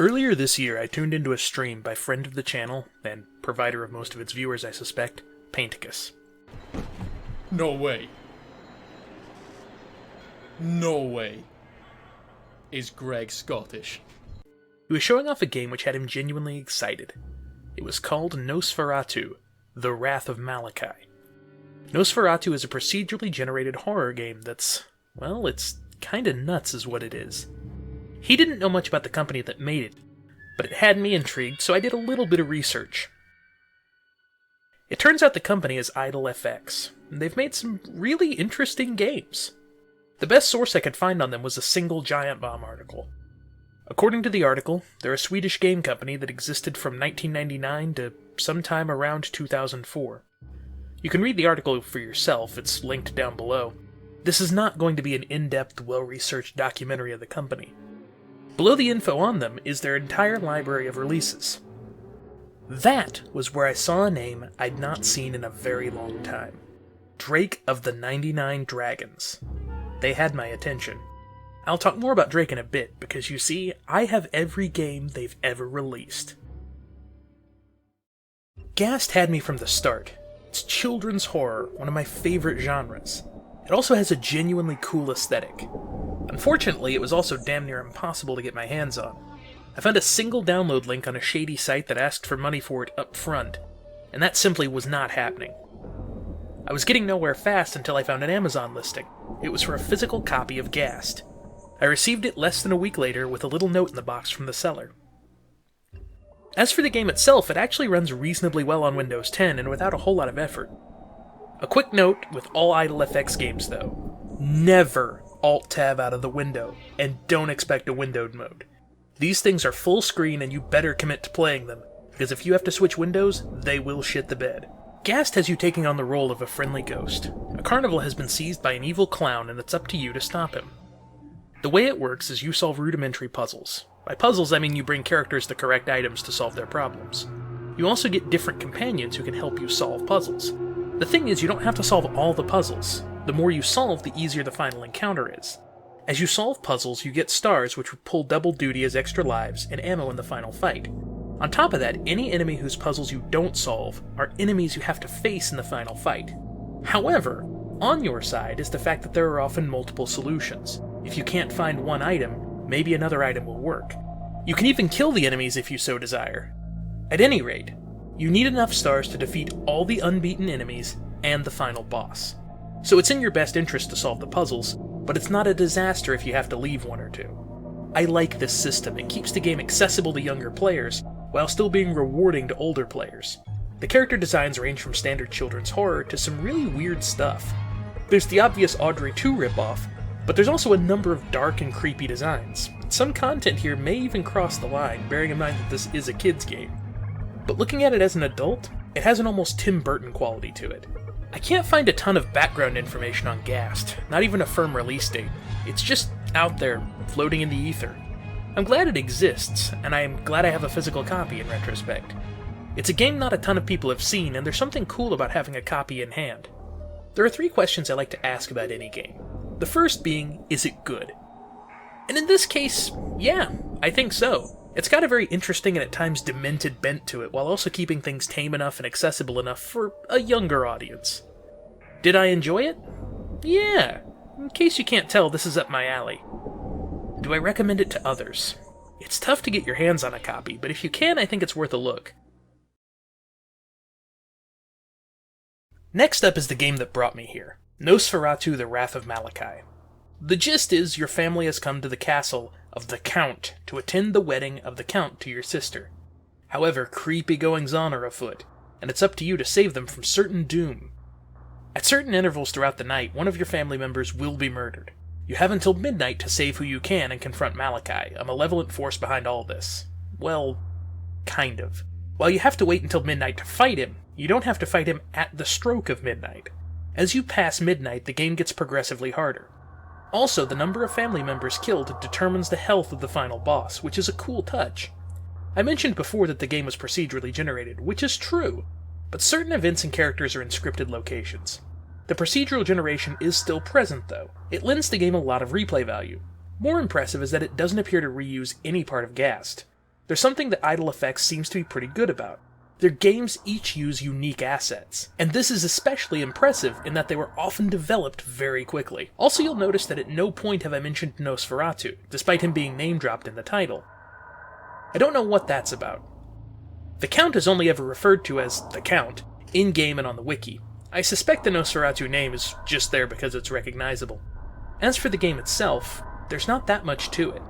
Earlier this year, I tuned into a stream by friend of the channel, and provider of most of its viewers, I suspect, Painticus. No way. No way. Is Greg Scottish? He was showing off a game which had him genuinely excited. It was called Nosferatu, The Wrath of Malachi. Nosferatu is a procedurally generated horror game that's, well, it's kinda nuts is what it is. He didn't know much about the company that made it, but it had me intrigued, so I did a little bit of research. It turns out the company is IdolFX, and they've made some really interesting games. The best source I could find on them was a single Giant Bomb article. According to the article, they're a Swedish game company that existed from 1999 to sometime around 2004. You can read the article for yourself, it's linked down below. This is not going to be an in-depth, well-researched documentary of the company. Below the info on them is their entire library of releases. That was where I saw a name I'd not seen in a very long time. Drake of the 99 Dragons. They had my attention. I'll talk more about Drake in a bit, because you see, I have every game they've ever released. Gast had me from the start. It's children's horror, one of my favorite genres. It also has a genuinely cool aesthetic. Unfortunately, it was also damn near impossible to get my hands on. I found a single download link on a shady site that asked for money for it up front, and that simply was not happening. I was getting nowhere fast until I found an Amazon listing. It was for a physical copy of Gast. I received it less than a week later with a little note in the box from the seller. As for the game itself, it actually runs reasonably well on Windows 10 and without a whole lot of effort. A quick note with all IdolFX games though, never Alt-Tab out of the window, and don't expect a windowed mode. These things are full screen and you better commit to playing them, because if you have to switch windows, they will shit the bed. Gast has you taking on the role of a friendly ghost. A carnival has been seized by an evil clown and it's up to you to stop him. The way it works is you solve rudimentary puzzles. By puzzles, I mean you bring characters the correct items to solve their problems. You also get different companions who can help you solve puzzles. The thing is, you don't have to solve all the puzzles. The more you solve, the easier the final encounter is. As you solve puzzles, you get stars which will pull double duty as extra lives and ammo in the final fight. On top of that, any enemy whose puzzles you don't solve are enemies you have to face in the final fight. However, on your side is the fact that there are often multiple solutions. If you can't find one item, maybe another item will work. You can even kill the enemies if you so desire. At any rate, you need enough stars to defeat all the unbeaten enemies and the final boss. So it's in your best interest to solve the puzzles, but it's not a disaster if you have to leave one or two. I like this system. It keeps the game accessible to younger players, while still being rewarding to older players. The character designs range from standard children's horror to some really weird stuff. There's the obvious Audrey 2 ripoff, but there's also a number of dark and creepy designs. Some content here may even cross the line, bearing in mind that this is a kid's game. But looking at it as an adult, it has an almost Tim Burton quality to it. I can't find a ton of background information on Gast, not even a firm release date. It's just out there, floating in the ether. I'm glad it exists, and I am glad I have a physical copy in retrospect. It's a game not a ton of people have seen, and there's something cool about having a copy in hand. There are 3 questions I like to ask about any game. The first being, is it good? And in this case, yeah, I think so. It's got a very interesting and at times demented bent to it, while also keeping things tame enough and accessible enough for a younger audience. Did I enjoy it? Yeah. In case you can't tell, this is up my alley. Do I recommend it to others? It's tough to get your hands on a copy, but if you can, I think it's worth a look. Next up is the game that brought me here, Nosferatu, The Wrath of Malachi. The gist is your family has come to the castle of the Count to attend the wedding of the Count to your sister. However, creepy goings-on are afoot, and it's up to you to save them from certain doom. At certain intervals throughout the night, one of your family members will be murdered. You have until midnight to save who you can and confront Malachi, a malevolent force behind all this. Well, kind of. While you have to wait until midnight to fight him, you don't have to fight him at the stroke of midnight. As you pass midnight, the game gets progressively harder. Also, the number of family members killed determines the health of the final boss, which is a cool touch. I mentioned before that the game was procedurally generated, which is true, but certain events and characters are in scripted locations. The procedural generation is still present, though. It lends the game a lot of replay value. More impressive is that it doesn't appear to reuse any part of Gast. There's something that IdolFX seems to be pretty good about. Their games each use unique assets, and this is especially impressive in that they were often developed very quickly. Also, you'll notice that at no point have I mentioned Nosferatu, despite him being name-dropped in the title. I don't know what that's about. The Count is only ever referred to as the Count, in-game and on the wiki. I suspect the Nosferatu name is just there because it's recognizable. As for the game itself, there's not that much to it.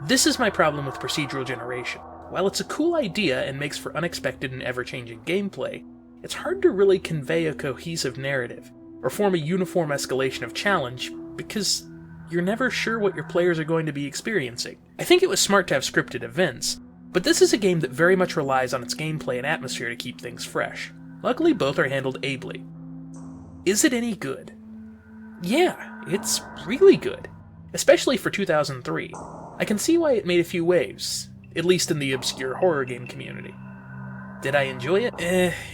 This is my problem with procedural generation. While it's a cool idea and makes for unexpected and ever-changing gameplay, it's hard to really convey a cohesive narrative, or form a uniform escalation of challenge, because you're never sure what your players are going to be experiencing. I think it was smart to have scripted events, but this is a game that very much relies on its gameplay and atmosphere to keep things fresh. Luckily, both are handled ably. Is it any good? Yeah, it's really good. Especially for 2003. I can see why it made a few waves, at least in the obscure horror game community. Did I enjoy it?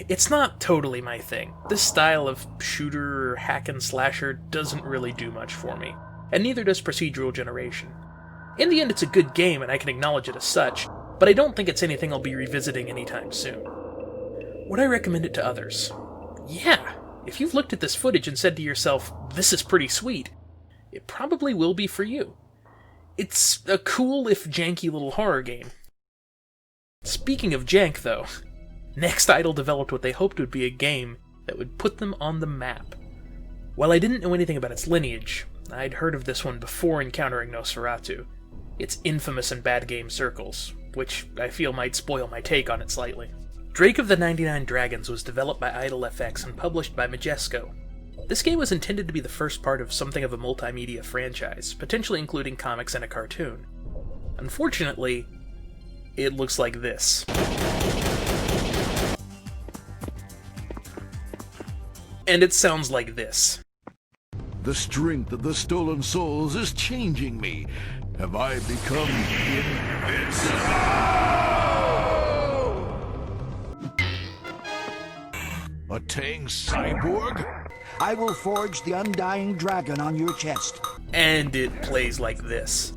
It's not totally my thing. This style of shooter or hack and slasher doesn't really do much for me, and neither does procedural generation. In the end, it's a good game and I can acknowledge it as such, but I don't think it's anything I'll be revisiting anytime soon. Would I recommend it to others? Yeah! If you've looked at this footage and said to yourself, this is pretty sweet, it probably will be for you. It's a cool, if janky, little horror game. Speaking of jank, though, Next Idol developed what they hoped would be a game that would put them on the map. While I didn't know anything about its lineage, I'd heard of this one before encountering Nosferatu. It's infamous in bad game circles, which I feel might spoil my take on it slightly. Drake of the 99 Dragons was developed by IdolFX and published by Majesco. This game was intended to be the first part of something of a multimedia franchise, potentially including comics and a cartoon. Unfortunately, it looks like this. And it sounds like this. The strength of the stolen souls is changing me. Have I become invincible? A Tang cyborg? I will forge the undying dragon on your chest. And it plays like this.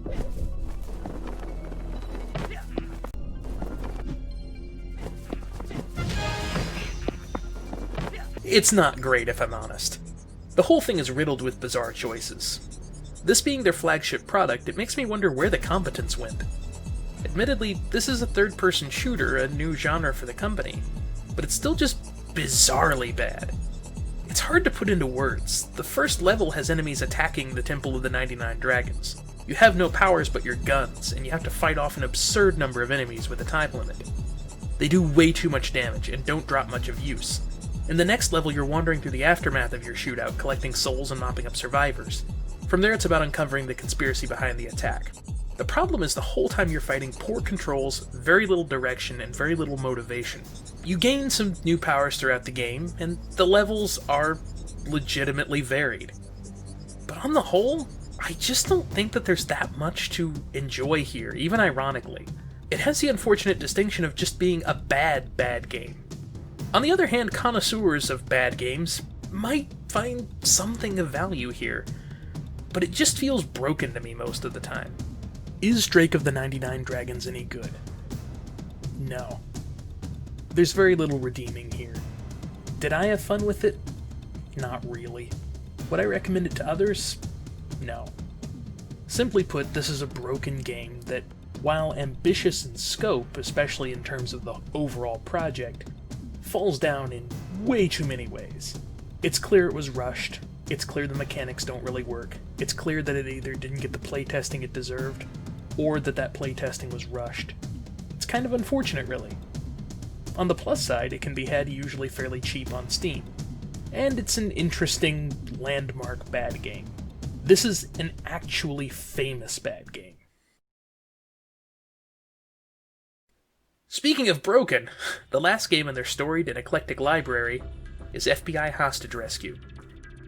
It's not great, if I'm honest. The whole thing is riddled with bizarre choices. This being their flagship product, it makes me wonder where the competence went. Admittedly, this is a third-person shooter, a new genre for the company, but it's still just bizarrely bad. It's hard to put into words. The first level has enemies attacking the Temple of the 99 Dragons. You have no powers but your guns, and you have to fight off an absurd number of enemies with a time limit. They do way too much damage, and don't drop much of use. In the next level, you're wandering through the aftermath of your shootout, collecting souls and mopping up survivors. From there, it's about uncovering the conspiracy behind the attack. The problem is the whole time you're fighting poor controls, very little direction, and very little motivation. You gain some new powers throughout the game, and the levels are legitimately varied. But on the whole, I just don't think that there's that much to enjoy here, even ironically. It has the unfortunate distinction of just being a bad game. On the other hand, connoisseurs of bad games might find something of value here, but it just feels broken to me most of the time. Is Drake of the 99 Dragons any good? No. There's very little redeeming here. Did I have fun with it? Not really. Would I recommend it to others? No. Simply put, this is a broken game that, while ambitious in scope, especially in terms of the overall project, falls down in way too many ways. It's clear it was rushed. It's clear the mechanics don't really work. It's clear that it either didn't get the playtesting it deserved, or that playtesting was rushed. It's kind of unfortunate, really. On the plus side, it can be had usually fairly cheap on Steam. And it's an interesting, landmark bad game. This is an actually famous bad game. Speaking of broken, the last game in their storied and eclectic library is FBI Hostage Rescue.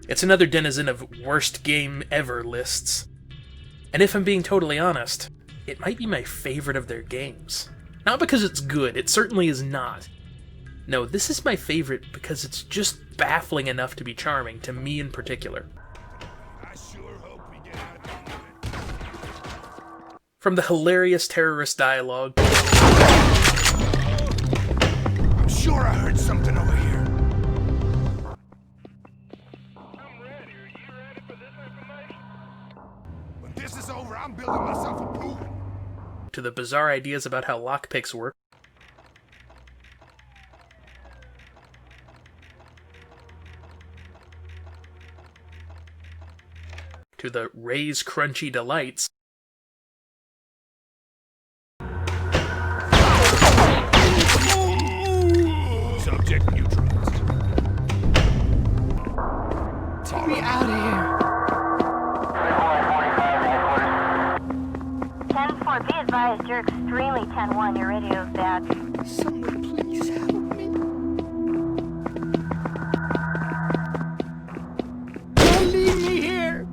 It's another denizen of worst game ever lists. And if I'm being totally honest, it might be my favorite of their games. Not because it's good, it certainly is not. No, this is my favorite because it's just baffling enough to be charming, to me in particular. I sure hope we get out of here. From the hilarious terrorist dialogue sure I heard something over here. I'm ready. Are you ready for this information? When this is over, I'm building myself a pool. To the bizarre ideas about how lockpicks work, to the Ray's crunchy delights, Subject neutralized. Take me out of here. 10-4, be advised, you're extremely 10-1, your radio is bad. Someone please help me. Don't leave me here.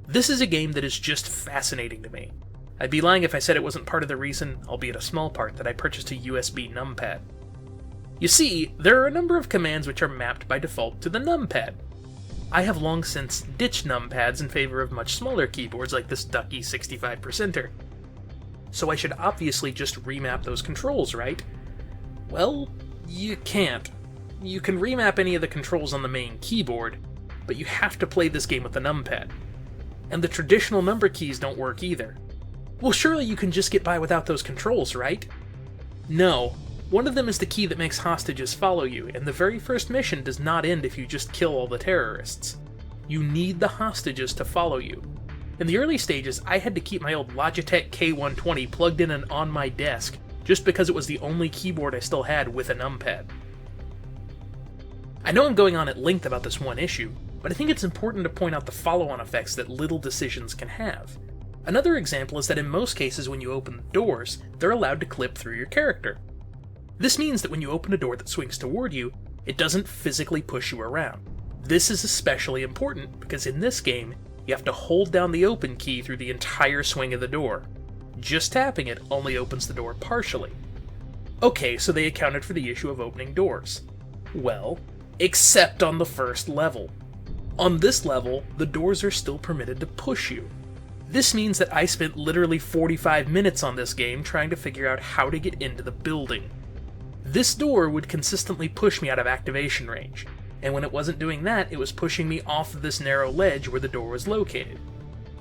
this is a game that is just fascinating to me. I'd be lying if I said it wasn't part of the reason, albeit a small part, that I purchased a USB numpad. You see, there are a number of commands which are mapped by default to the numpad. I have long since ditched numpads in favor of much smaller keyboards like this Ducky 65%er. So I should obviously just remap those controls, right? Well, you can't. You can remap any of the controls on the main keyboard, but you have to play this game with the numpad. And the traditional number keys don't work either. Well, surely you can just get by without those controls, right? No. One of them is the key that makes hostages follow you, and the very first mission does not end if you just kill all the terrorists. You need the hostages to follow you. In the early stages, I had to keep my old Logitech K120 plugged in and on my desk, just because it was the only keyboard I still had with a numpad. I know I'm going on at length about this one issue, but I think it's important to point out the follow-on effects that little decisions can have. Another example is that in most cases when you open the doors, they're allowed to clip through your character. This means that when you open a door that swings toward you, it doesn't physically push you around. This is especially important because in this game, you have to hold down the open key through the entire swing of the door. Just tapping it only opens the door partially. Okay, so they accounted for the issue of opening doors. Well, except on the first level. On this level, the doors are still permitted to push you. This means that I spent literally 45 minutes on this game trying to figure out how to get into the building. This door would consistently push me out of activation range, and when it wasn't doing that, it was pushing me off of this narrow ledge where the door was located.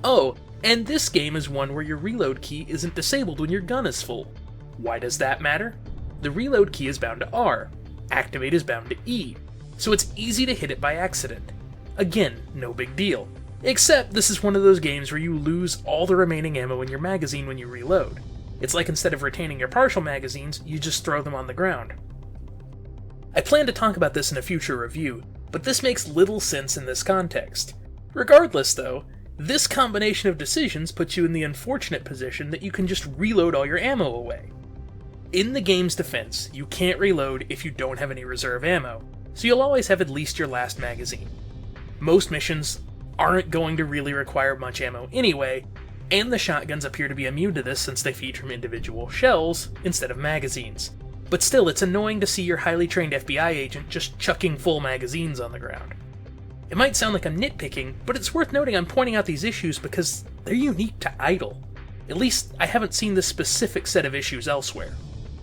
Oh, and this game is one where your reload key isn't disabled when your gun is full. Why does that matter? The reload key is bound to R, activate is bound to E, so it's easy to hit it by accident. Again, no big deal. Except this is one of those games where you lose all the remaining ammo in your magazine when you reload. It's like instead of retaining your partial magazines, you just throw them on the ground. I plan to talk about this in a future review, but this makes little sense in this context. Regardless though, this combination of decisions puts you in the unfortunate position that you can just reload all your ammo away. In the game's defense, you can't reload if you don't have any reserve ammo, so you'll always have at least your last magazine. Most missions aren't going to really require much ammo anyway, and the shotguns appear to be immune to this since they feed from individual shells instead of magazines. But still, it's annoying to see your highly trained FBI agent just chucking full magazines on the ground. It might sound like I'm nitpicking, but it's worth noting I'm pointing out these issues because they're unique to Idol. At least, I haven't seen this specific set of issues elsewhere.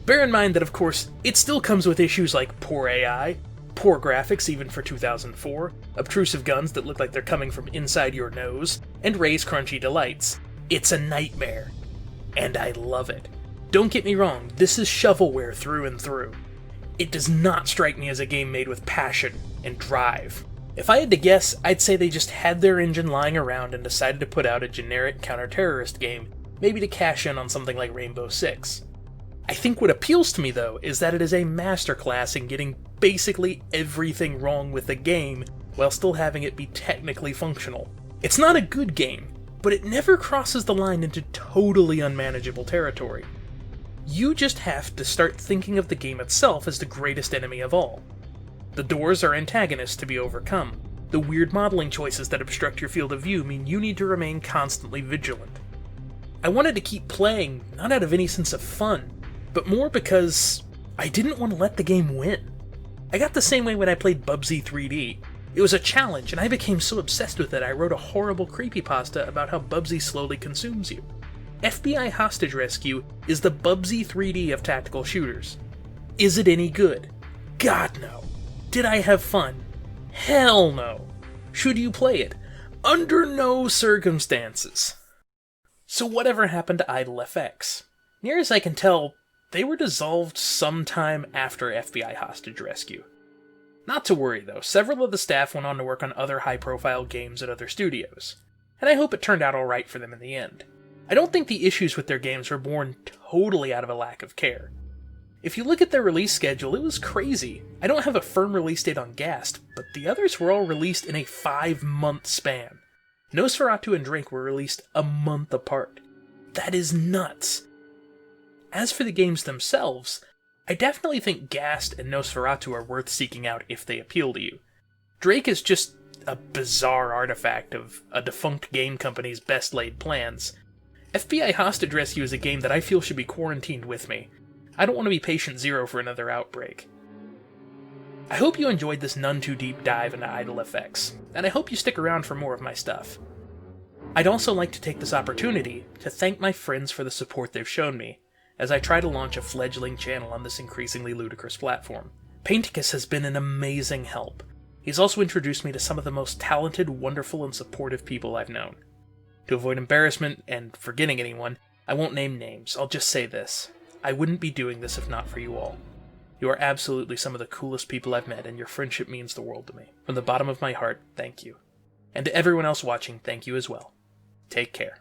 Bear in mind that, of course, it still comes with issues like poor AI, poor graphics even for 2004, obtrusive guns that look like they're coming from inside your nose, and Ray's crunchy delights. It's a nightmare. And I love it. Don't get me wrong, this is shovelware through and through. It does not strike me as a game made with passion and drive. If I had to guess, I'd say they just had their engine lying around and decided to put out a generic counter-terrorist game, maybe to cash in on something like Rainbow Six. I think what appeals to me, though, is that it is a masterclass in getting basically everything wrong with the game while still having it be technically functional. It's not a good game, but it never crosses the line into totally unmanageable territory. You just have to start thinking of the game itself as the greatest enemy of all. The doors are antagonists to be overcome. The weird modeling choices that obstruct your field of view mean you need to remain constantly vigilant. I wanted to keep playing, not out of any sense of fun, but more because I didn't want to let the game win. I got the same way when I played Bubsy 3D. It was a challenge, and I became so obsessed with it I wrote a horrible creepypasta about how Bubsy slowly consumes you. FBI Hostage Rescue is the Bubsy 3D of tactical shooters. Is it any good? God no. Did I have fun? Hell no. Should you play it? Under no circumstances. So whatever happened to IdolFX? Near as I can tell, they were dissolved sometime after FBI Hostage Rescue. Not to worry though, several of the staff went on to work on other high-profile games at other studios, and I hope it turned out alright for them in the end. I don't think the issues with their games were born totally out of a lack of care. If you look at their release schedule, it was crazy. I don't have a firm release date on Gast, but the others were all released in a 5-month span. Nosferatu and Drake were released a month apart. That is nuts. As for the games themselves, I definitely think Gast and Nosferatu are worth seeking out if they appeal to you. Drake is just a bizarre artifact of a defunct game company's best-laid plans. FBI Hostage Rescue is a game that I feel should be quarantined with me. I don't want to be patient zero for another outbreak. I hope you enjoyed this none-too-deep dive into IdolFX, and I hope you stick around for more of my stuff. I'd also like to take this opportunity to thank my friends for the support they've shown me, as I try to launch a fledgling channel on this increasingly ludicrous platform. Painticus has been an amazing help. He's also introduced me to some of the most talented, wonderful, and supportive people I've known. To avoid embarrassment and forgetting anyone, I won't name names. I'll just say this. I wouldn't be doing this if not for you all. You are absolutely some of the coolest people I've met, and your friendship means the world to me. From the bottom of my heart, thank you. And to everyone else watching, thank you as well. Take care.